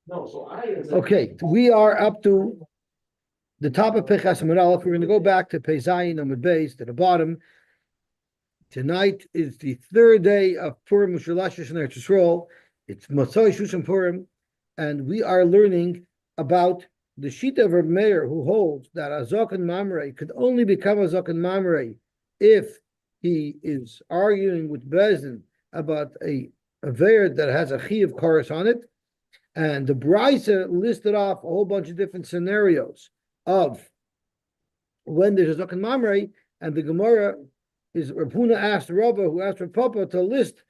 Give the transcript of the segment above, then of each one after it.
No, so Okay, we are up to the top of Peches Amud Aleph. We're going to go back to Pezayin Amud Beis, to the bottom. Tonight is the third day of Purim Mishulash and Eretz Yisrael. It's Motzai Shushan Purim, and we are learning about the Shita of Reb Meir, who holds that a Zokan Mamrei could only become a Zokan Mamrei if he is arguing with Bezdin about a Veir that has a Chi of chorus on it. And the Brisa listed off a whole bunch of different scenarios of when there's a Zokan Mamrei, and the Gemara is Rav Huna asked Rabba, who asked Rav Papa, to list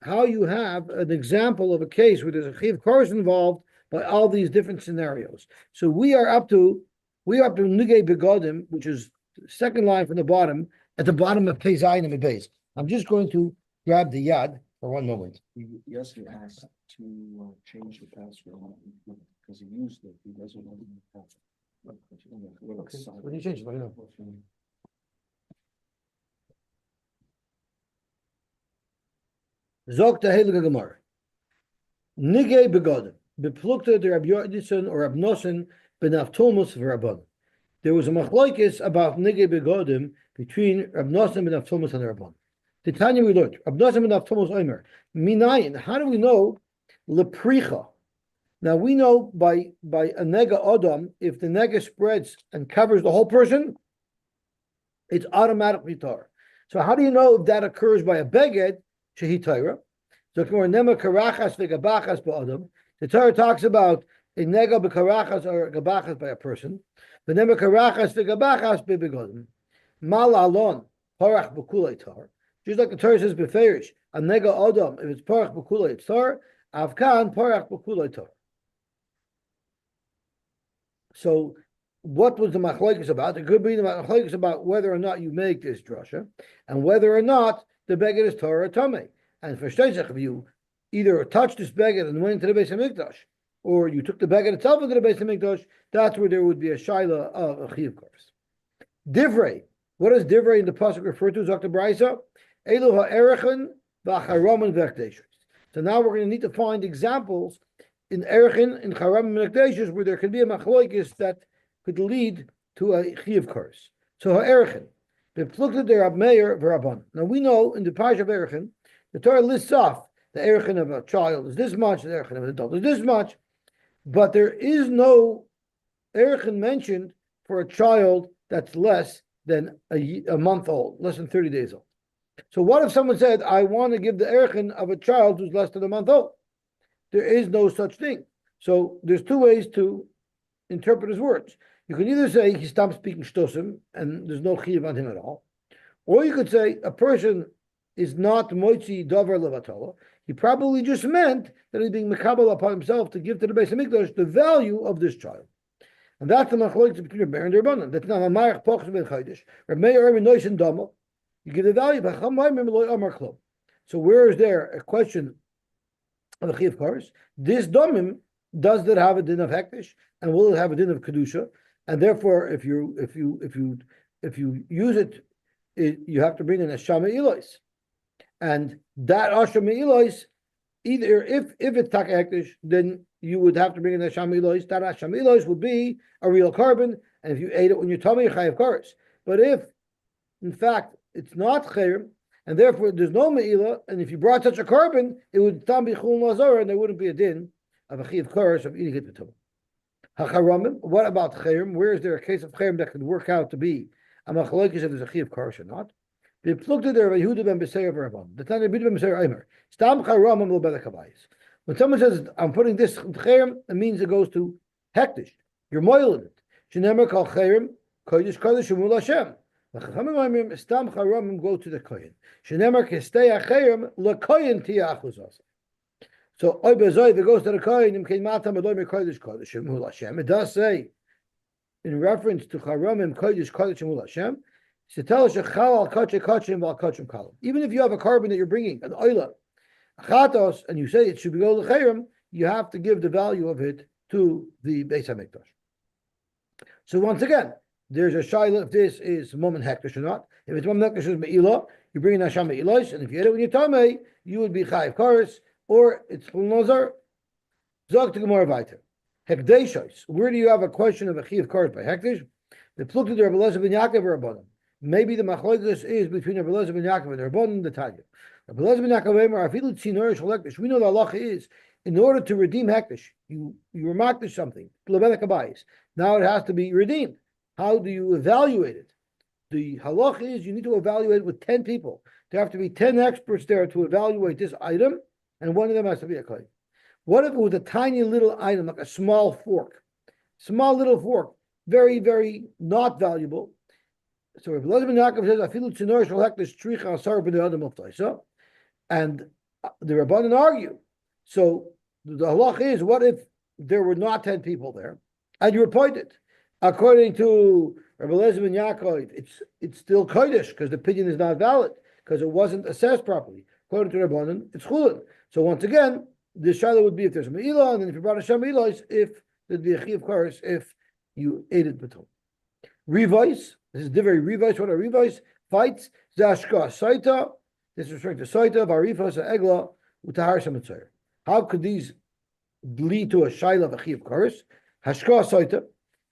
how you have an example of a case where there's a chiv chorus involved by all these different scenarios. So we are up to Nigei Begodim, which is the second line from the bottom, at the bottom of Pei Zayin and Beis. I'm just going to grab the yad for one moment. Yosy asked to change the password because he used it. He doesn't want to have it. Okay, when you change it, let me know. Zog the Heilige Gemara. Nigei Begodim. Beplukta the Rabbi Yordison or Rabbi Nosson ben Avtomus v'Rabban. There was a machlokes about Nigei Begodim between Rabbi Nosson ben Avtomus and the Rabban. The Tanya we learned. Rabbi Nosson ben Avtomus Omer. Minayin. How do we know lepricha? Now we know by a nega odom, if the nega spreads and covers the whole person, it's automatically tar. So how do you know if that occurs by a beged? Shehi Torah. So nema karachas v'gabachas ba'adam. The Torah talks about a nega b'karachas or gabachas by a person. The nema karachas v'gabachas b'begodim. Mal alon parach b'kulei tar. Just like the Torah says b'ferish, a nega adam, if it's parach b'kulei it's tar. Avkan parach b'kulei tar. So what was the machlokes about? It could be the machlokes about whether or not you make this drasha, and whether or not the beged is Torah or Tameh. And for Shteizach, if you either touched this beged and went into the Beis HaMikdash, or you took the beged itself into the Beis HaMikdash, that's where there would be a shaila of a chiv course. Divrei. What does Divrei in the pasuk refer to? Dr. Brisa? Elu ha'erechen v'acharomen v'ekdeshus. So now we're going to need to find examples in erechin, in charam and v'ekdeshus, where there could be a machlokes that could lead to a chiv course. So ha'erechin. Now we know in the Parsha of Erechin, the Torah lists off the Erechin of a child is this much, the Erechin of an adult is this much, but there is no Erechin mentioned for a child that's less than a month old, less than 30 days old. So what if someone said, I want to give the Erechin of a child who's less than a month old? There is no such thing. So there's two ways to interpret his words. You can either say he stopped speaking shtosim and there's no chiyuv on him at all, or you could say a person is not moitzi davar levatala. He probably just meant that he's being mekabel upon himself to give to the Beis HaMikdash the value of this child, and that's the machlokes between Reb Meir and Rabbanan. That's not a marach pochs ben chaydish. Reb Meir and Nois and Dama. You give the value. So where is there a question of a chiyuv course? This domim, does that have a din of hektish, and will it have a din of kedusha? And therefore, if you use it, you have to bring in a shama ilois, and that shama ilois, either if it's taka hektish, then you would have to bring in a shama ilois. That shama ilois would be a real carbon, and if you ate it when you're tummy, you're chayav kares. But if, in fact, it's not chayim, and therefore there's no meila, and if you brought such a carbon, it would tam be chul nazar, and there wouldn't be a din of a chayav kares of eating it with Hacharamim. What about chayim? Where is there a case of chayim that could work out to be a machlokes if there's a chiyav kares or not? The plukta there of Yehuda ben Beseir Rabban. The Tanya Yehuda ben Beseir Aimer. Stam charamim lo belekabayis. When someone says I'm putting this chayim, it means it goes to hektish. You're moiling it. Shenemer kal chayim kodesh kodesh shemul Hashem. The chachamim aimer stam charamim go to the koyin. Shenemer kestei chayim lekoyin tiyah achuzas. So if it goes to the kohen, it does say in reference to Charamim Kodesh Kodesh Shemul Hashem. Even if you have a carbon that you're bringing, an oila, chatos, and you say it should be go to Chayim, you have to give the value of it to the Beis HaMikdash. So once again, there's a shaila if this is moment hektish or not. If it's moment hektish is me'ilah, you bring in Hashem me'ilah, and if you hit it when you're tamei, you would be chayiv kares, or it's chul nazar. Zog to Gemara weiter. Hekdeshos. Where do you have a question of a chiv kares by hekdesh? The plukta der Rebbe ben Yaakov Rabbanim. Maybe the machlokes is between Rebbe ben Yaakov and the Rabbanim the Tanya. Rebbe ben Yaakov Eimer afilu tzinor shalekdesh. We know the halacha is in order to redeem hekdesh, you remarked something. Now it has to be redeemed. How do you evaluate it? The halacha is you need to evaluate it with 10 people. There have to be 10 experts there to evaluate this item, and one of them has to be a kohen. What if it was a tiny little item, like a small fork? Small little fork, very, very not valuable. So if Elazar Yaakov says, "Afilu tzinor shel hekdesh tzricha asar b'nei adam of," and the Rabbanan argue. So the halach is, what if there were not 10 people there, and you appointed? According to Rabbi Elazar ben Yaakov, it's still kodesh because the opinion is not valid because it wasn't assessed properly. According to Rabbanan, it's chulin. So once again, the shaila would be if there's a me'ilah, and then if you brought a shem me'ilah, if there'd be a chi of course if you ate it betul. Revice. This is divrei revice. What are revice? Fights. Zashka saita. This is referring to saita, varifas, egla, utahar shemitzayer. How could these lead to a shaila of a chi of course? Hashka saita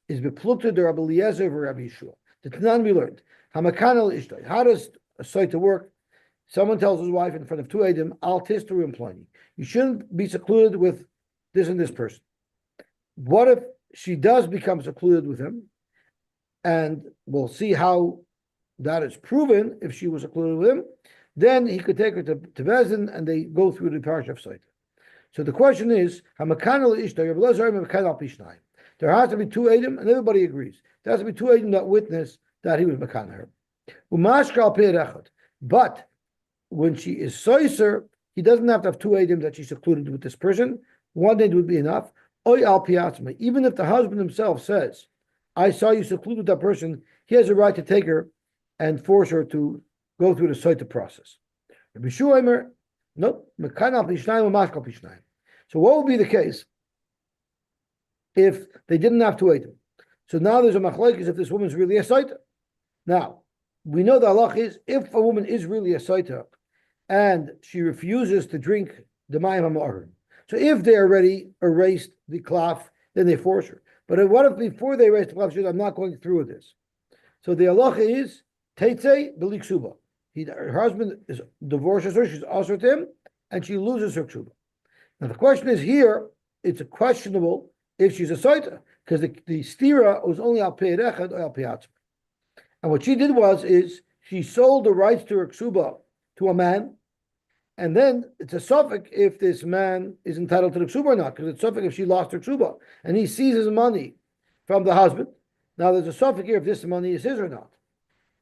is beplukta der Rabbi Eliezer or Rabbi Yeshua. The Tanan we learned. Hamakanal ishtay. How does a saita work? Someone tells his wife in front of two edim, "Al tisteru employee. You shouldn't be secluded with this and this person." What if she does become secluded with him? And we'll see how that is proven if she was secluded with him. Then he could take her to Bezin and they go through the parsha of Saita. So the question is, there has to be two edim, and everybody agrees. There has to be two edim that witness that he was Mekan her. But when she is soiser, he doesn't have to have two edim that she's secluded with this person. One edim would be enough. Even if the husband himself says, "I saw you secluded with that person," he has a right to take her and force her to go through the soita process. Nope. So what would be the case if they didn't have two edim? So now there's a machlokes if this woman's really a soita. Now, we know the halach is if a woman is really a soita and she refuses to drink the mayim ha'ma'arim. So if they already erased the klaf, then they force her. But what if before they erased the klaf, she says, "I'm not going through with this"? So the halacha is teitzei b'li ksuba. Her husband divorces her, she's also to him, and she loses her ksuba. Now the question is here, it's a questionable if she's a soita, because the stira was only al pei echad or al pei atzma. And what she did is she sold the rights to her ksuba to a man, and then it's a suffix if this man is entitled to the ksuba or not, because it's suffix if she lost her ksuba, and he seizes money from the husband. Now there's a suffix here if this money is his or not,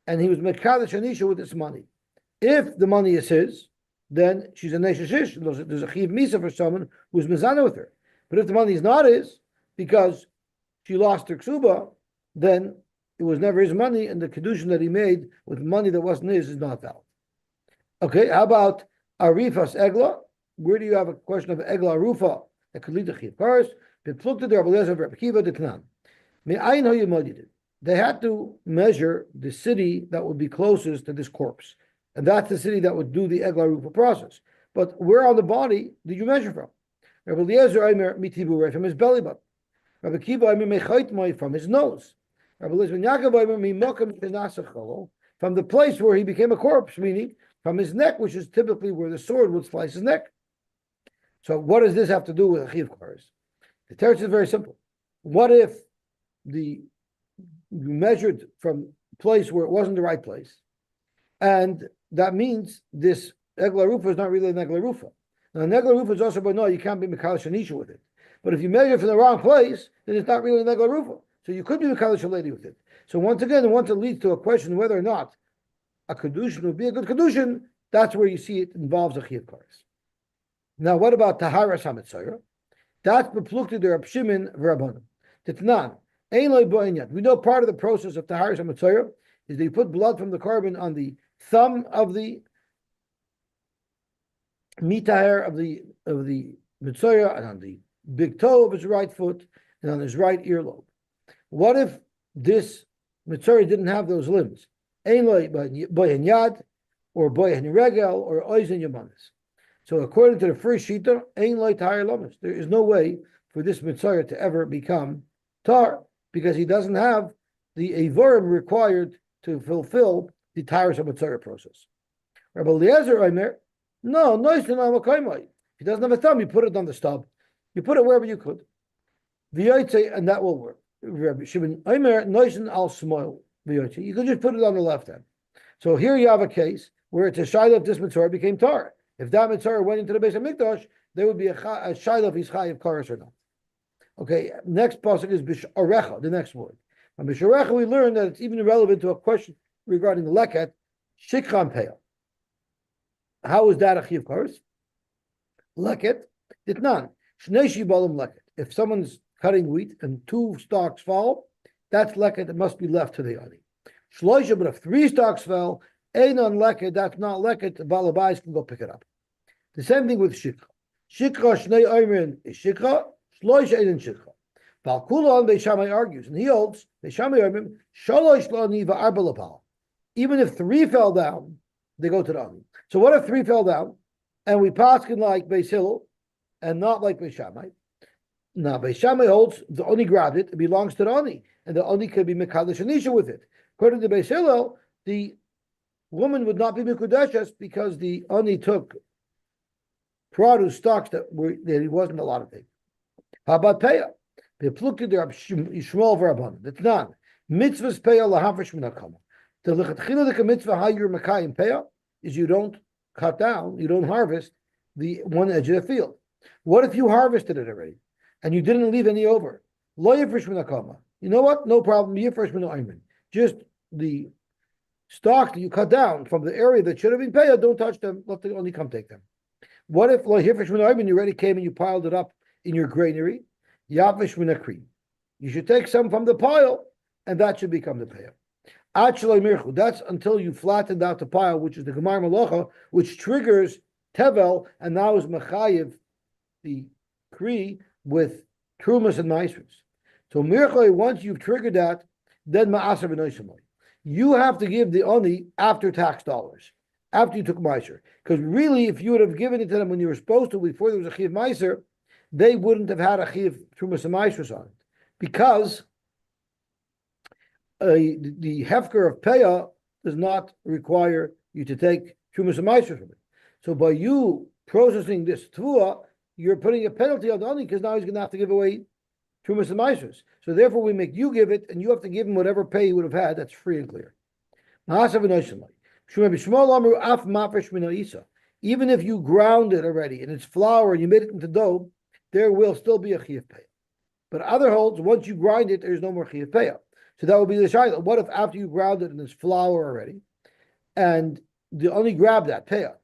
and he was mekadosh anisha with this money. If the money is his, then she's a neshishish. There's a chiv misa for someone who's mezana with her. But if the money is not his, because she lost her ksuba, then it was never his money, and the kedushin that he made with money that wasn't his is not valid. Okay, how about arifas egla? Where do you have a question of egla arufa that could lead to chiv? First, they had to measure the city that would be closest to this corpse, and that's the city that would do the egla arufa process. But where on the body did you measure from? Rabbi Eliezer Aimer mitibu from his belly button. Rabbi Kiva Aimer mechait from his nose. Rabbi Eliezer ben Yaakov Aimer mimokam shenasacholo from the place where he became a corpse, meaning from his neck, which is typically where the sword would slice his neck. So what does this have to do with a chiv kares? The teretz is very simple. What if you measured from a place where it wasn't the right place, and that means this egla rufa is not really an egla rufa. Now, an egla rufa is also, but no, you can't be mekal shanisha with it. But if you measure from the wrong place, then it's not really an egla rufa. So you could be mekal shaledi with it. So once again, once it leads to a question whether or not a kedushin would be a good kedushin, that's where you see it involves a chiv kares. Now, what about taharas hamitzayra? That's beplukted der Shimon v'Rabbanan. Titnan ein loy bo'enyat. We know part of the process of taharas hamitzayra is they put blood from the carbon on the thumb of the mitahar of the mitzayra, and on the big toe of his right foot, and on his right earlobe. What if this mitzayra didn't have those limbs? Ein loy bo'enyad, or bo'en regel, or oizen yamanis. So according to the first shita, ain't like higher lamas. There is no way for this mitzvah to ever become tar because he doesn't have the avorim required to fulfill the tiresome mitzvah process. Rabbi Eliezer Omer, no, if he doesn't have a thumb, you put it on the stub. You put it wherever you could. And that will work. Rabbi Shimon Omer, noisin al smoil. You could just put it on the left hand. So here you have a case where it's a shiloh if this mitzvah became tar. If that mitzvah went into the base of Mikdash, there would be a shiloh if he's chayiv kares or not. Okay, next pasuk is bisharecha, the next word. On bisharecha, we learn that it's even relevant to a question regarding leket, shikram peah. How is that a chayiv kares? Leket, ditnan, shnei shibalim leket. If someone's cutting wheat and 2 stalks fall, that's leket, it must be left to the ani. Shloisha, but if 3 stalks fell, einon leket, that's not leket, the balabais can go pick it up. The same thing with shikha. Shikha shnei oimrin is shikha, shloisha einon shikha. Balkula on Beishamai argues, and he holds, Beishamai oimrin, shalosh lani va'arba lapal. Even if 3 fell down, they go to the ani. So what if 3 fell down, and we paskin like Beis Hillel, and not like Beishamai? Now, Beishamai holds the Oni grabbed it, it belongs to the Oni, and the Oni could be Mekadesh Anisha with it. According to Beis Hillel, the woman would not be Mekudeshes because the Oni took produce stocks that he wasn't allowed to take. How about Peah? They pluked their Yishmael V'Rabbanan. It's not. Mitzvahs Peah Lahafresh Minakama. The Lechatchila mitzvah how you're Mekayim Peah is you don't cut down, you don't harvest the one edge of the field. What if you harvested it already? And you didn't leave any over. Lo yifresh min hakama. You know what? No problem. Yifresh min ha'aymin. Just the stalks that you cut down from the area that should have been paid, don't touch them. Let the only come take them. What if lo yifresh min ha'aymin, you already came and you piled it up in your granary? Yavish min ha'kri. You should take some from the pile, and that should become the payah. Ad shaloi mirchu. That's until you flattened out the pile, which is the gemar malacha, which triggers tevel, and now is mechayiv the kri with trumas and maasros. So mirchoi, once you've triggered that, then ma'aser v'noishamoi. You have to give the oni after tax dollars, after you took maaser. Because really, if you would have given it to them when you were supposed to, before there was a chiv maaser, they wouldn't have had a chiv trumas and maasros on it. Because the hefker of peah does not require you to take trumas and maasros from it. So by you processing this tvua, you're putting a penalty on the oni because now he's going to have to give away trumas and maasros. So therefore, we make you give it, and you have to give him whatever pay he would have had. That's free and clear. Even if you ground it already and it's flour and you made it into dough, there will still be a chiyuv payah. But other holds, once you grind it, there's no more chiyuv payah. So that would be the shayla. What if after you ground it and it's flour already, and the only grab that payah?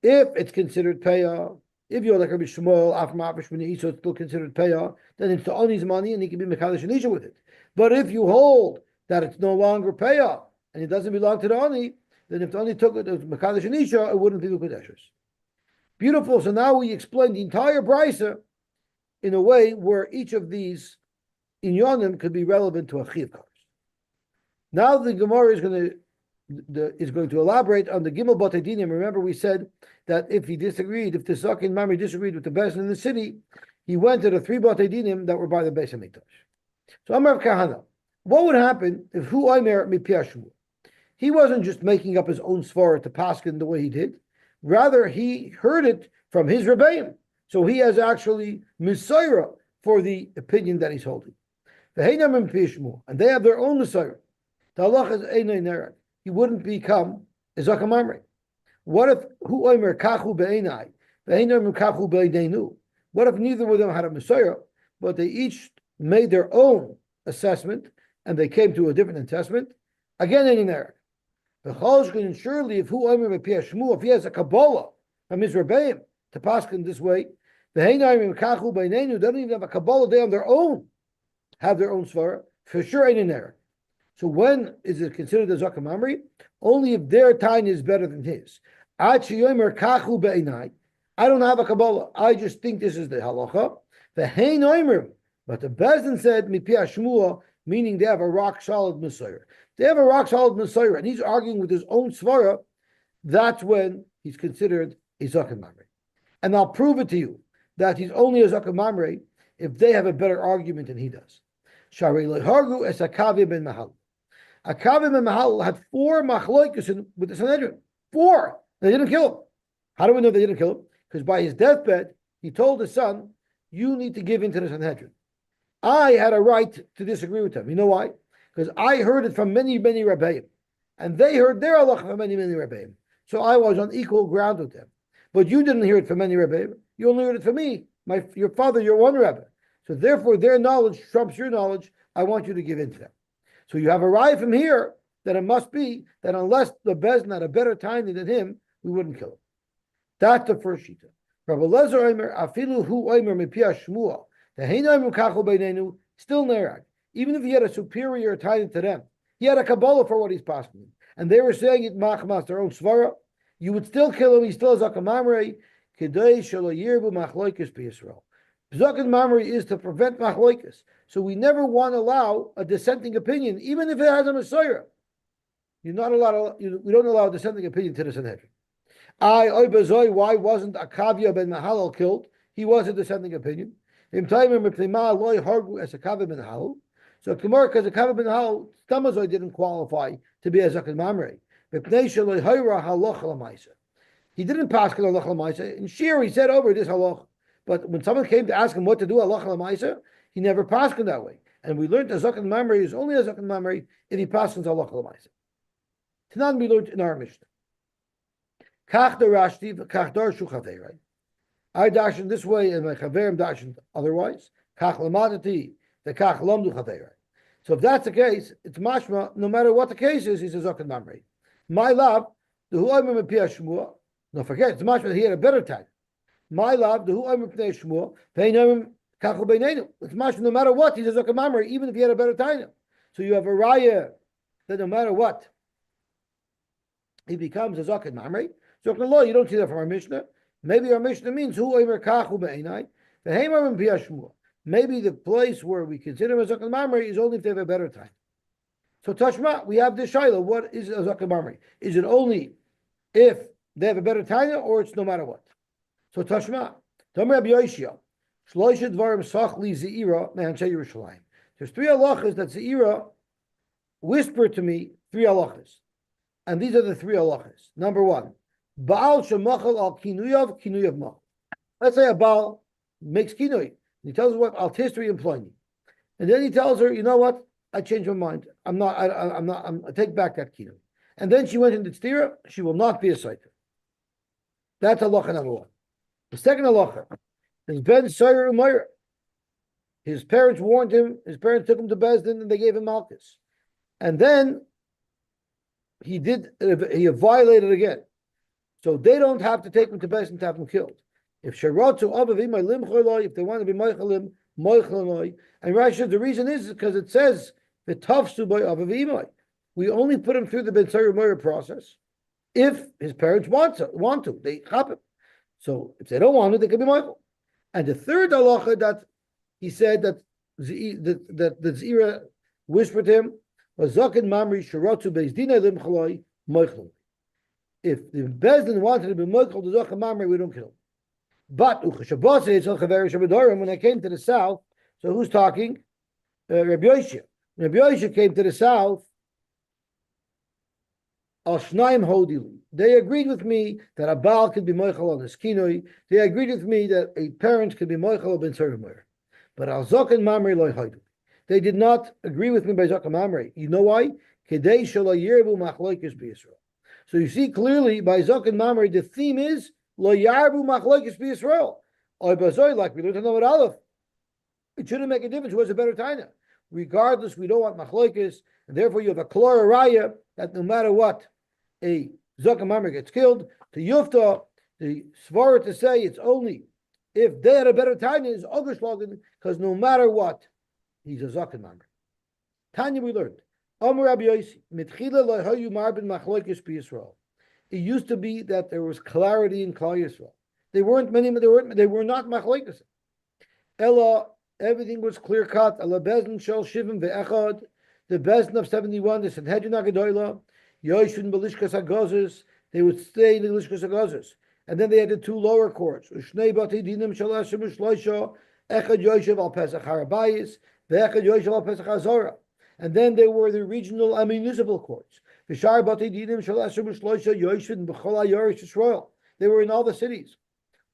If it's considered payah, if you're like Rabbi Shmuel, after Ma'afish B'nei, so it's still considered payah, then it's the oni's money and he can be Mekadesh Anisha with it. But if you hold that it's no longer payah and it doesn't belong to the oni, then if the oni took it as Mekadesh Anisha, it wouldn't be Mekudeshes. Beautiful. So now we explain the entire brisa in a way where each of these inyonim could be relevant to a chiv kars. Now the Gemara is going to elaborate on the Gimel Batei Dinim. Remember, we said that if he disagreed, if the Zakin Mamre disagreed with the Beis in the city, he went to the 3 Batei Dinim that were by the Beis Hamikdash. So Amar Kahana, what would happen if Hu Omer Mipia Shmuel? He wasn't just making up his own svara to paskin the way he did. Rather, he heard it from his Rebbeim. So he has actually Messiah for the opinion that he's holding. And they have their own Messiah. The halacha is Einay Nerek. He wouldn't become a Zakamamre. What if Hu Omer Kachu Be'enai, Ve'enai Kachu Be'einu? What if neither of them had a Messiah, but they each made their own assessment and they came to a different assessment? Again, in there. The Chalshkin, surely, if Hu Omer Me'pia Shmu, if he has a Kabbalah from his Rebbeim to paskin this way, Ve'enai Kachu Be'einu, they don't even have a Kabbalah, they on their own have their own svara, for sure ain't in there. So when is it considered a Zakam Amri? Only if their time is better than his. I don't have a Kabbalah. I just think this is the halacha. But the Bezdin said, Mipia Shmua, meaning they have a rock solid Messiah. They have a rock solid Messiah, and he's arguing with his own svara. That's when he's considered a Zakam Amri. and I'll prove it to you that he's only a Zaken Mamre if they have a better argument than he does. Shari lehargu es Akavi ben Mahal. Akavi ben Mahal had 4 machloikus with the Sanhedrin. 4. They didn't kill him. How do we know they didn't kill him? Because by his deathbed, he told his son, you need to give in to the Sanhedrin. I had a right to disagree with them. You know why? Because I heard it from many, many Rabbeim. And they heard their halacha from many, many Rabbeim. So I was on equal ground with them. But you didn't hear it from many Rabbeim. You only heard it from me. Your father, your one Rebbe. So therefore, their knowledge trumps your knowledge. I want you to give in to them. So you have a right from here that it must be that unless the Bezdin had a better timing than him, we wouldn't kill him. That's the first shita. Rabbi Lezer Omer, afilu hu Omer mipia shmua, the hein Omer kachol beinenu, still nerag. Even if he had a superior title to them, he had a Kabbalah for what he's passing. And they were saying it machmas, their own svara, you would still kill him, he still has a kamamrei, kedei shelo yirbu machloikis b'Yisrael. Zaken Mamre is to prevent machloikis. So we never want to allow a dissenting opinion, even if it has a Messiah. You're not allowed. We don't allow a dissenting opinion to the Sanhedrin. Why wasn't Akavia ben Mahalal killed? He was a dissenting opinion. So Kamar, because Akavia ben Mahalal, Tamazoi didn't qualify to be a Zaken Mamre. He didn't pass on halacha l'maisa. In Shir, he said over this halacha. But when someone came to ask him what to do halacha l'maisa, he never passed in that way. And we learned that Zaken Mamre is only a Zaken Mamre if he passes halacha l'maisa. Tanan we learned in our Mishnah. Kach darashti v'kach darshu chaverai. I darshan this way, and my chaverim darshan otherwise. Kach lamadati v'kach lamdu chaverai. So if that's the case, it's mashma. No matter what the case is, he's a Zaken Mamre. My love, the hu omer mepia shmua. Don't forget, it's mashma. He had a better time. My love, the hu omer pnei shmua. Ve'inomer kachol beinenu. It's mashma. No matter what, he's a Zaken Mamre, even if he had a better time. So you have a raya that no matter what, he becomes a Zaken Mamre. Zaken law, you don't see that from our Mishnah. Maybe our Mishnah means hu omer kachu beinai. Ve'hem omer mepia shmua. Maybe the place where we consider him a Zaken Mamre is only if they have a better time. So Tashma, we have this Shaila. What is a Zaken Mamre? Is it only if they have a better time, or it's no matter what? So Tashma, Tamar Rabbi Yoshia, Shloisha Dvarim Sachli Zeira Me'ansei Yerushalayim. There's 3 halachas that Zeira whispered to me, 3 halachas. And these are the 3 halachas. Number 1, Baal Shemachal al Kinuyav Machal. Let's say a Baal makes Kinuy. He tells her what Altisri employ me. And then he tells her, you know what? I changed my mind. I take back that Kinuy. And then she went into Tztira, she will not be a Saiter. That's halacha number 1. The second halacha is Ben Sayer Umayr. His parents warned him, his parents took him to Bezdin and they gave him Malchus. And then he violated again. So they don't have to take him to Bezdin to have him killed. If Sharatu Avavimai Limcholoi, if they want to be Moichalim, Moichaloi, and Rashi, the reason is because it says the Tafsu by Avavimai. We only put him through the Ben Sayer Umayr process if his parents want to. They chop him. So if they don't want to, they can be Moichel. And the third halacha that he said that the Zira whispered to him was Zaken Mamri Sharatu Beis Dina Limcholoi Moichaloi. If the Bezdin wanted to be Moichel, the Zaken Mamri, we don't kill him. But when I came to the south, so who's talking? Rabbi Yosy. Rabbi Yosy came to the south. They agreed with me that a Baal could be moichel on his kinoi. They agreed with me that a parent could be moichel ben Sarumer. But al Zaken Mamre loy haydu. They did not agree with me by Zaken Mamre. You know why? Kedei shelo yirbu machloikis b'Yisrael. So you see clearly by Zaken Mamre the theme is Lo yarbu machloikis b'Yisrael. Or bazoi, like we learned in Amud Aleph. It shouldn't make a difference who has a better taina. Regardless, we don't want machloikis, and therefore you have a klor raya that no matter what, a Zaken Mamre gets killed. To Yufta, the svara to say it's only if they had a better taina is Ogerschlagen, because no matter what, he's a Zaken Mamre. Tanya we learned. Amar Rabbi Yosy, mitchila lo hayu marbin machloikis b'Yisrael. It used to be that there was clarity in Klal Yisrael. They were not machloikis. Ella, everything was clear cut. Ella Bezdin shel shivim ve'echad. The Bezdin of 71, the Sanhedrin Agadola, Yoshun belishkas hagazes. They would stay in the lishkas hagazes. And then they had the two lower courts. Ushnei Bati Dinim Shalashim Shloisha, Echad Yoshev al Pesach Harabayis, Ve'echad Yoshev al Pesach Hazorah. And then there were the regional and municipal courts. V'shar Bati Dinim Shalashim Shloisha Yoshev B'chol HaYorish Yisrael. They were in all the cities.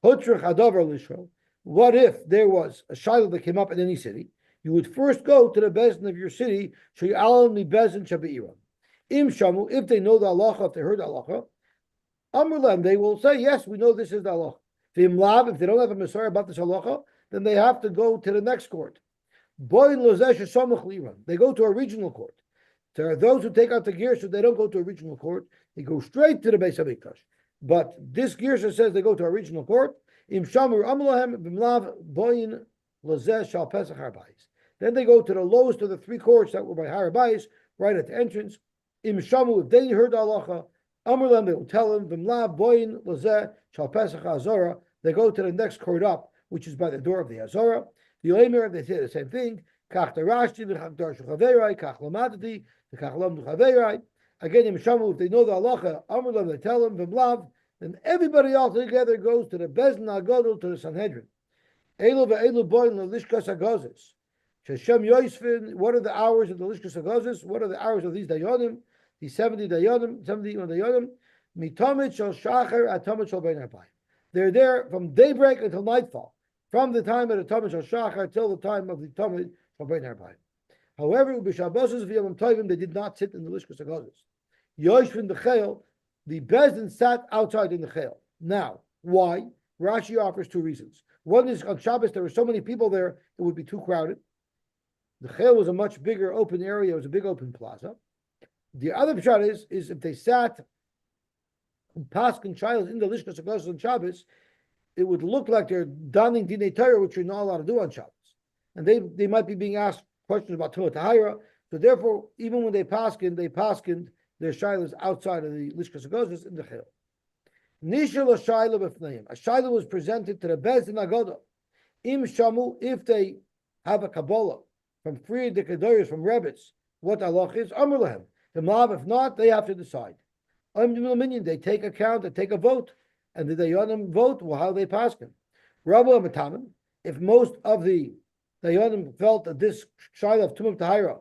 Hutrich Hadavar L'Yisrael. What if there was a shiloh that came up in any city? You would first go to the bezin of your city, so you alam li bezin shabeira. Im shamu, if they know the halacha, if they heard the halacha, amrulem, they will say, yes, we know this is the halacha. V'im lav, if they don't have a Messiah about this halacha, then they have to go to the next court. Boin lozesh shamuch liran. They go to a regional court. There are those who take out the gear, so they don't go to a regional court. They go straight to the Beis Hamikdash. But this Girsha says they go to a regional court. Im shamur amlahem b'mlav boin lozeh shal pesach harbayis. Then they go to the lowest of the three courts that were by harbayis, right at the entrance. Im shamu, if they heard the halacha, amlahem, they will tell them b'mlav boin lozeh shal pesach hazorah. They go to the next court up, which is by the door of the hazorah. The omer, they say the same thing. Kach darashti v'chach darshu chaverai, kach lamadati v'kach lam chaverai. Again, im shamu, if they know the halacha, amlahem, they tell them b'mlav. Then everybody all together goes to the Bezdin Agadol, to the Sanhedrin. Elu ve'elu boin le'lishkas hagazis. Sheshem Yosfin, what are the hours of the lishkas hagazis? What are the hours of these dayanim? These 70 dayanim, 71 dayanim. Mitamit shel shachar atamit shel bein harbayim. They're there from daybreak until nightfall, from the time of the tamit shel shachar till the time of the tamit shel bein harbayim. However, b'shabbosos v'yomim tovim, they did not sit in the lishkas hagazis. Yosfin b'chel, the Bezdin sat outside in the Chel. Now, why? Rashi offers two reasons. One is on Shabbos, there were so many people there, it would be too crowded. The Chel was a much bigger open area, it was a big open plaza. The other pshat is if they sat in Paskin Shilas in the Lishkas HaKossos on Shabbos, it would look like they're donning Dinei Torah, which you're not allowed to do on Shabbos. And they might be being asked questions about Tumah Tahira. So therefore, even when they paskin their shilas outside of the Lishkas HaKossos in the Chil. Nishal a shilah b'fneim. A shilah was presented to the Bezdin Agoda. Im shamu, if they have a Kabbalah from three Dekadoyers, from Rebbits, what Allah is, Amr lahem. If not, they have to decide. They take account, they take a vote, and the Dayanim vote how they paskin. Rabbi Amatamim, if most of the Dayanim felt that this shilah of Tumah Tahira,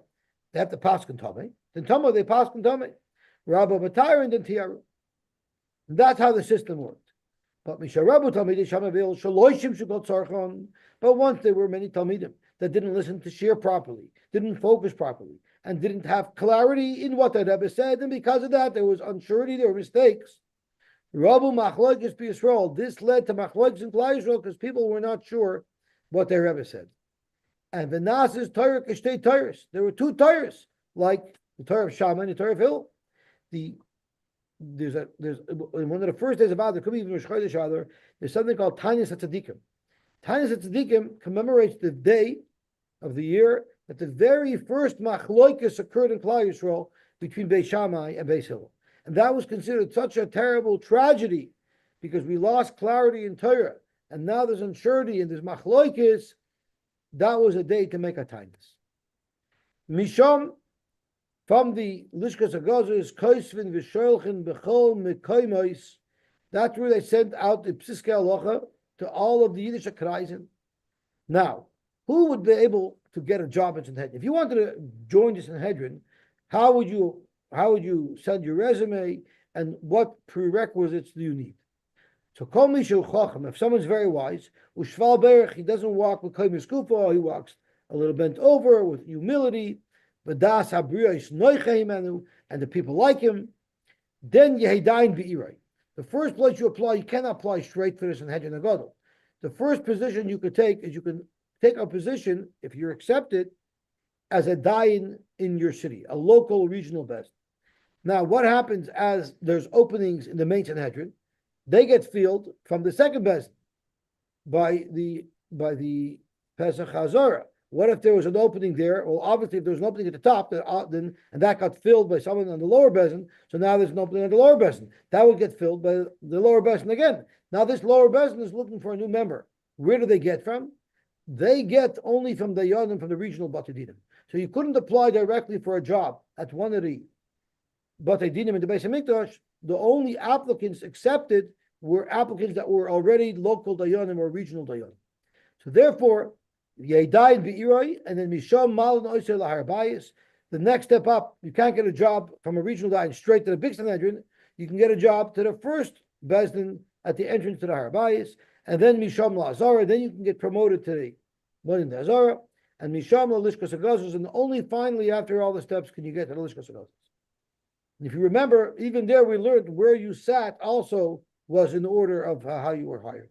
they have to paskin Tomei, then Tomei they paskin Tomei. Rabbi Batayr and then Tiaru. That's how the system worked. But Misharabu Talmidim Shamavil Shaloishim Shukot Sarchon. But once there were many Talmidim that didn't listen to Shir properly, didn't focus properly, and didn't have clarity in what the Rebbe said, and because of that there was unsurety, there were mistakes. Rabu Machloikis B'Yisrael. This led to Machloikis in Klal Yisrael because people were not sure what their Rebbe said. And the Nas's Torah Kishtei Torahs. There were two Torahs, like the Torah of Shammai and the Torah of Hill. There's one of the first days about there could be even Rosh Chodesh Adar. There's something called Tanyas HaTzadikim. Tanyas HaTzadikim commemorates the day of the year that the very first machloikus occurred in Klal Yisrael between Beis Shammai and Beis Hillel, and that was considered such a terrible tragedy because we lost clarity in Torah, and now there's unsurety and there's machloikus. That was a day to make a Tanyas. Misham. From the Lishkas HaGozos, Koisvin v'Sholchin b'chol mekaymois. That's where they sent out the Psiskei Halacha to all of the Yiddish Kreisen. Now, who would be able to get a job in Sanhedrin? If you wanted to join the Sanhedrin, how would you send your resume and what prerequisites do you need? So Kol Mishu Chacham, if someone's very wise, Ushval Berech, he doesn't walk with Kaimis Kufa, he walks a little bent over with humility. And the people like him, then Yehidain Be'irai. The first place you apply, you cannot apply straight for the Sanhedrin Agadol. The first position you could take is you can take a position, if you're accepted, as a dayan in your city, a local regional best. Now, what happens as there's openings in the main Sanhedrin? They get filled from the second best by the Pesach Hazorah. What if there was an opening there? Well, obviously, if there was an opening at the top, then and that got filled by someone on the lower bezin, so now there's an opening on the lower bezin. That would get filled by the lower bezin again. Now this lower bezin is looking for a new member. Where do they get from? They get only from the Yonim, from the regional Batadinim. So you couldn't apply directly for a job at one of the Batadinim in the Beis Hamikdash. The only applicants accepted were applicants that were already local dayanim or regional dayanim. So therefore, Yedai Be'iroi, and then Misham Malin Oisei Laharbayis. The next step up, you can't get a job from a regional dayan straight to the big Sanhedrin. You can get a job to the first Bezdin at the entrance to the Harbayis, and then Misham Lazara. Then you can get promoted to the Monin Azara, and Misham Lishkas Agazos, and only finally after all the steps can you get to the Lishkas Agazos. If you remember, even there we learned where you sat also was in order of how you were hired.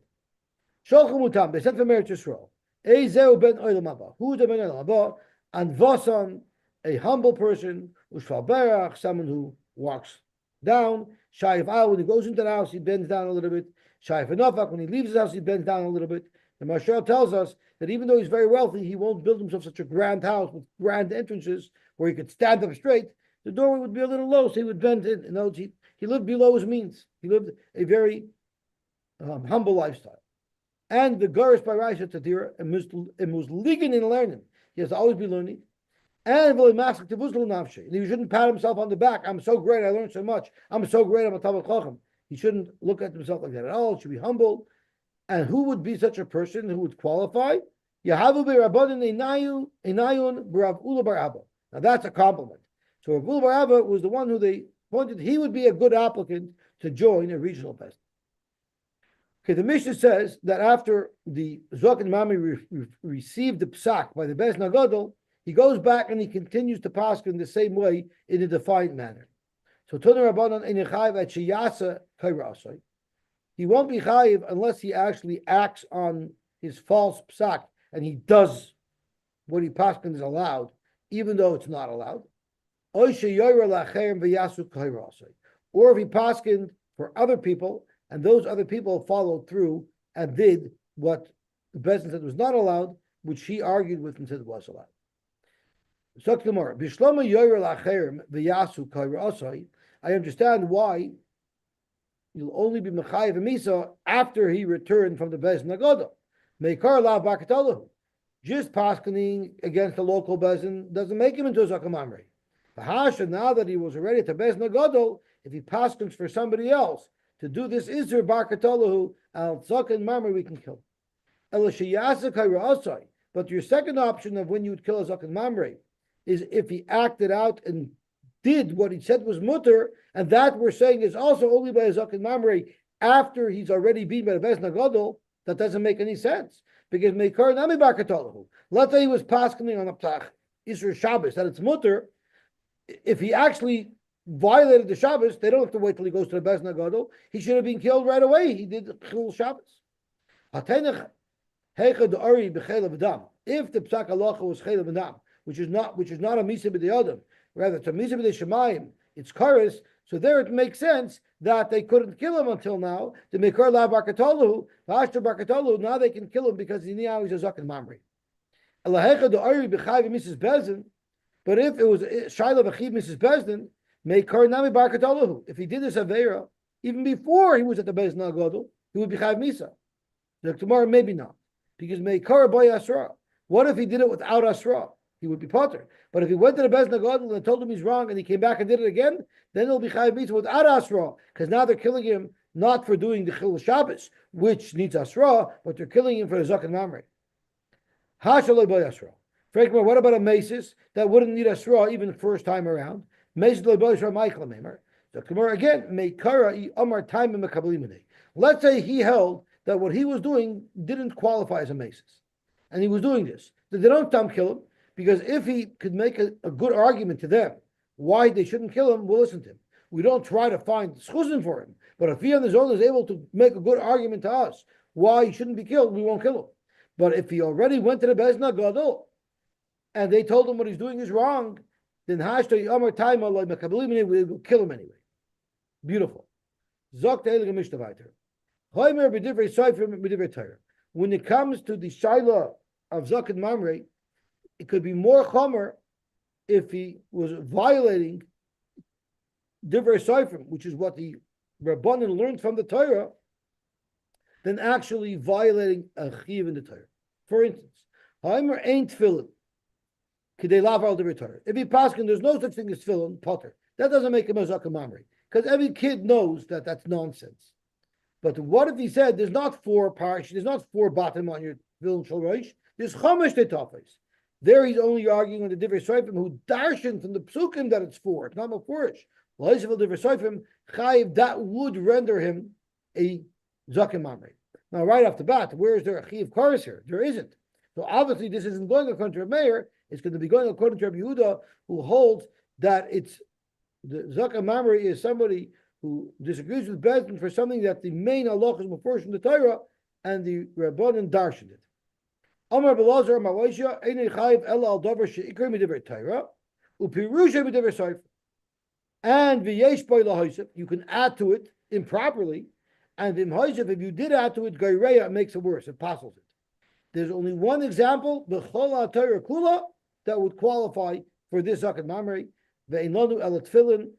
Sholchim Mutam, they sent from Eretz Yisrael. Ezeu ben Olam Haba. Who is the ben Olam Haba? And Vasan, a humble person, Ushval Berach, someone who walks down. Shayif Al, when he goes into the house, he bends down a little bit. Shayif Nafak, when he leaves his house, he bends down a little bit. And Marshal tells us that even though he's very wealthy, he won't build himself such a grand house with grand entrances where he could stand up straight. The doorway would be a little low, so he would bend in. You know, he lived below his means. He lived a very humble lifestyle. And the Garish by Raisha Tadira, and was ligan in learning. He has to always be learning. And he shouldn't pat himself on the back. I'm so great, I learned so much. I'm so great, I'm a Talmud Chacham. He shouldn't look at himself like that at all. He should be humble. And who would be such a person who would qualify? Now that's a compliment. So Rav Ula bar Abba was the one who they pointed, he would be a good applicant to join a regional best. Okay, the Mishnah says that after the Zok and Mami received the psak by the Beis Nagadol, he goes back and he continues to paskin in the same way in a defined manner. So Tuna Rabbanan in Chayiv at Shiyasa Kairasai. He won't be chayiv unless he actually acts on his false psak and he does what he paskin is allowed, even though it's not allowed. Or if he paskined for other people, and those other people followed through and did what the Bezdin said was not allowed, which he argued with and said was allowed. I understand why you'll only be Mechayiv Misa after he returned from the Bezdin Agoda. Meikar la bakatalahu. Just paskening against the local Bezdin doesn't make him into a Zakamamri. Bahasha, now that he was already at the Bezdin Agoda, if he paskens for somebody else to do this Isser Barkatalahu, Al Zakan Mamri, we can kill him. But your second option of when you would kill a Zakan Mamri is if he acted out and did what he said was mutter, and that we're saying is also only by a Zakan Mamre after he's already been by the Bezdin Agadol. That doesn't make any sense. Because Meikar Nami Barkatalahu. Let's say he was paskening on a Ptach, Isra Shabbos, that it's mutter. If he actually violated the Shabbos, they don't have to wait till he goes to the Bezdin Agadol. He should have been killed right away. He did Chil Shabbos. If the Psak Halacha was Chel V'Dam, which is not a Misa B'De'adam, rather it's a Misa B'De'Shemayim, it's Karis, so there it makes sense that they couldn't kill him until now. The Mekar La Barkatalu, Vashta Barkatalu, now they can kill him because now he's a Zakan Mamri. But if it was Shaila B'Chiv Mrs. Bezdin, Mekar Nami Barkatalu, if he did this Avera, even before he was at the Bezdin Agadol, he would be Chayiv Misa. The tomorrow maybe not. Because Meikar Boy Asra. What if he did it without Asra? He would be potter. But if he went to the Bezdin Agadol and told him he's wrong and he came back and did it again, then he'll be Chayiv Mitzvah without Asra. Because now they're killing him not for doing the Chil Shabbos, which needs Asra, but they're killing him for the Zakan Mamre. Hashaloi Boy Asra. Frankly, what about a Mesis that wouldn't need Asra even the first time around? Mesis Boy Asra Michael Memer. So again, Meikara Amar Time Mekabelimine. Let's say he held that what he was doing didn't qualify as a Mesis. And he was doing this. Then they don't kill him, because if he could make a good argument to them why they shouldn't kill him, we'll listen to him. We don't try to find schuzin for him. But if he on his own is able to make a good argument to us why he shouldn't be killed, we won't kill him. But if he already went to the Bezdin Agadol and they told him what he's doing is wrong, then we will kill him anyway. Beautiful. When it comes to the Shaila of Zakat Mamre, it could be more chomer if he was violating Divrei Seifrim, which is what the Rabbanan learned from the Torah, than actually violating a chiv in the Torah. For instance, Haimer ain't tefillin, k'dei lavar Divrei Torah. If he paskin, there's no such thing as tefillin, potter. That doesn't make him a Zakat Mamre, because every kid knows that that's nonsense. But what if he said there's not four bottom on your tefillin shel rosh, there's chamesh tetafes. There he's only arguing with the Divrei Seifim who darshan from the psukim that it's four. It's not mafurish. That would render him a zaken mamre. Now, right off the bat, where is there a chiv chorus here? There isn't. So obviously, this isn't going according to Reb Meir. It's going to be going according to Rabbi Yehuda, who holds that it's the zaken mamre is somebody who disagrees with Bezdin for something that the main halach is mafurish from the Torah, and the Rabbanan darshan it. Amar Belazar Mawasha Einei Chayiv Ela Al Davar Sheikra Midivrei Torah Upirusha Midivrei Sefer and V'yesh Boi LaHosef. You can add to it improperly, and V'im Hosef, if you did add to it Gaireya, it makes it worse. It puzzles it. There's only one example, B'chol Torah Kula, that would qualify for this zaken mamre. Ve'in lanu el tefillin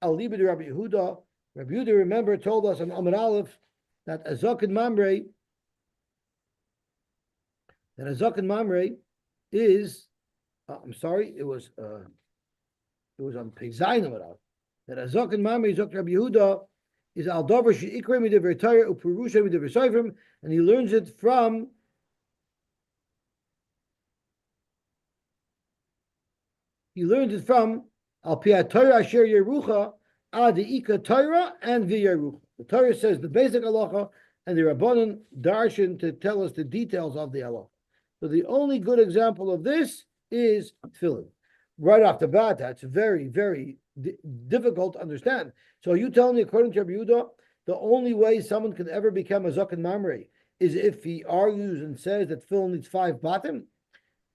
al libid Rabbi Yehuda. Rabbi Yehuda, remember, told us on Amar Aleph that a zaken mamre. That a zaken mamre is, it was on Peizayin that a zaken mamre, Zok Rabbi Yehuda, is al davar sheikra midivrei Torah upirusha midivrei seifrim, and he learns it from al piyat Torah asher yerucha ad ika Torah and v'yerucha. The Torah says the basic halacha, and the Rabbanan darshan to tell us the details of the halacha. So the only good example of this is tefillin. Right off the bat, that's very, very difficult to understand. So you tell me, according to Rabbi Yehuda, the only way someone can ever become a zaken mamre is if he argues and says that tefillin needs 5 bottom.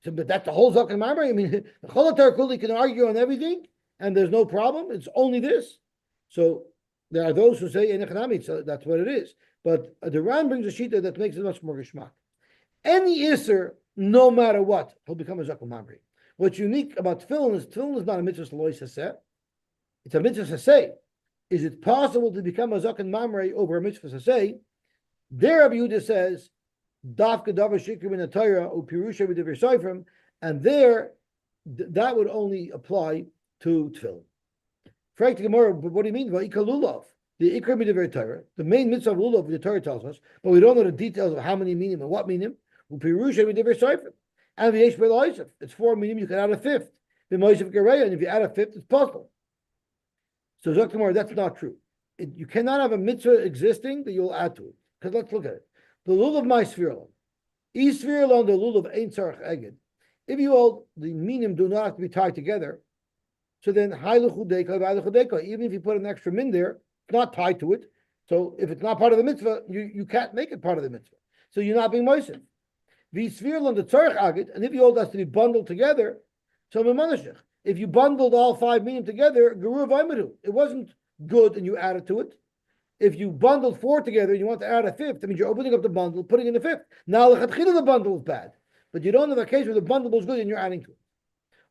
So, but that's the whole zaken mamre. I mean, the Cholatar Kuli can argue on everything, and there's no problem. It's only this. So there are those who say enechanami, so that's what it is. But the Ran brings a shita that makes it much more geschmack. Any Isser, no matter what, he'll become a zaken mamre. What's unique about tefillin is not a mitzvah loy saseh. It's a mitzvah saseh. Is it possible to become a zaken mamre over a mitzvah saseh? There, Rabbi Yehuda says, dafka davar shikrim in the Torah upirusha v'divrei seifrim, and there that would only apply to tefillin. Frank the Gemara, but what do you mean? Va'ika lulav, the ikra v'divrei Torah, the main mitzvah of lulav, the Torah tells us, but we don't know the details of how many minim and what minim. Upirusha v'divrei seifrim. And v'yesh b'el ha'isef. It's 4 minim, you can add a 5th. V'moisef gereya, and if you add a 5th, it's possible. So Zok Gemara, that's not true. You cannot have a mitzvah existing that you'll add to it. Because let's look at it. The lulav of my svirlon. Svirlon, the lulav ain't tzarech eged. If you hold the minim do not have to be tied together, so then even if you put an extra min there, it's not tied to it. So if it's not part of the mitzvah, you can't make it part of the mitzvah. So you're not being moistened. V'svirlon the tzarech agid, and if you hold us to be bundled together, so memanashich. If you bundled all 5 minim together, geruv aymedu, it wasn't good, and you added to it. If you bundled 4 together and you want to add a 5th, that means you're opening up the bundle, putting in a 5th. Now the bundle is bad, but you don't have a case where the bundle was good and you're adding to it.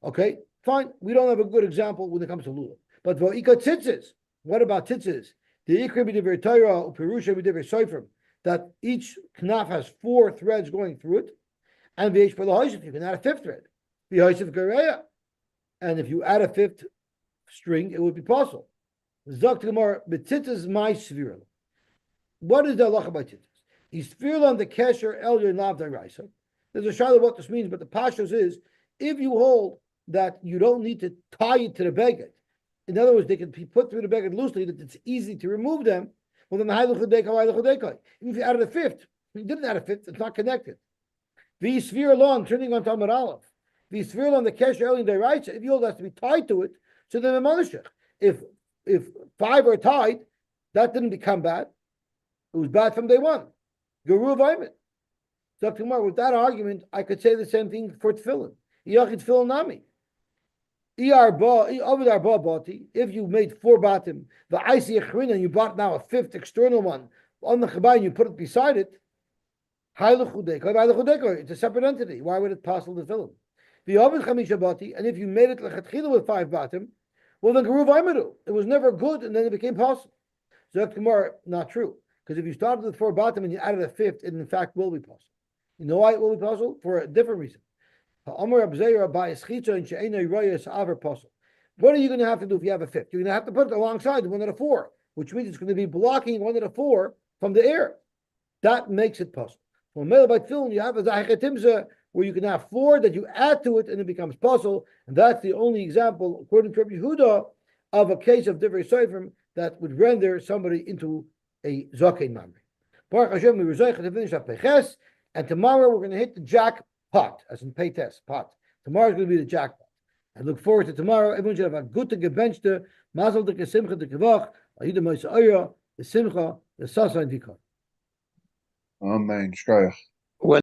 Okay, fine. We don't have a good example when it comes to lulav. But v'ika tzitzis. What about tzitzis? The ikra b'divrei Torah upirusha b'divrei seifrim, that each knaf has 4 threads going through it, and v'yesh b'el ha'isef, you can add a 5th thread. V'ha'isef gereya, and if you add a 5th string, it would be possible. Zok to Gemara, b'tzitzis my svirl. What is the halacha by tzitzis? He's svirl on the kesher el yonav da'raisa. There's a shayla what this means, but the pashtos is if you hold that you don't need to tie it to the beged. In other words, they can be put through the beged loosely, that it's easy to remove them. Well, then even if you added a 5th, you didn't add a 5th, it's not connected. The sphere alone, turning on Talmud Aleph. The sphere on the kesher el da'raisa. If you hold that to be tied to it, so then the malashich. If 5 are tied, that didn't become bad. It was bad from day one. Geruv aymet. So tomorrow, with that argument, I could say the same thing for tefillin. Yachid tefillin nami. If you made 4 bottom, the icy and you bought now a 5th external one on the chabay and you put it beside it, it's a separate entity. Why would it pass the tefillin? And if you made it lechatchila with 5 bottom, well then geruv aymedu. It was never good and then it became possible. So that's not true. Because if you started with 4 bottom and you added a 5th, it in fact will be possible. You know why it will be possible? For a different reason. What are you going to have to do if you have a 5th? You're going to have to put it alongside one of the 4, which means it's going to be blocking one of the 4 from the air. That makes it possible. From Mele by Tefillin, you have a Zachetimza, where you can have 4 that you add to it and it becomes possible. And that's the only example, according to Rabbi Yehuda, of a case of Divrei Seifrim that would render somebody into a Zakein Mamre. Baruch Hashem, we rezoich to finish up Peches, and tomorrow we're going to hit the jackpot, as in Peites, pot. Tomorrow's going to be the jackpot. I look forward to tomorrow. Everyone should have a good gebenchte, mazel de kesimcha de kevach, ahida moisa oya, the simcha, the sasa and dikar. Amen. Shkoyach.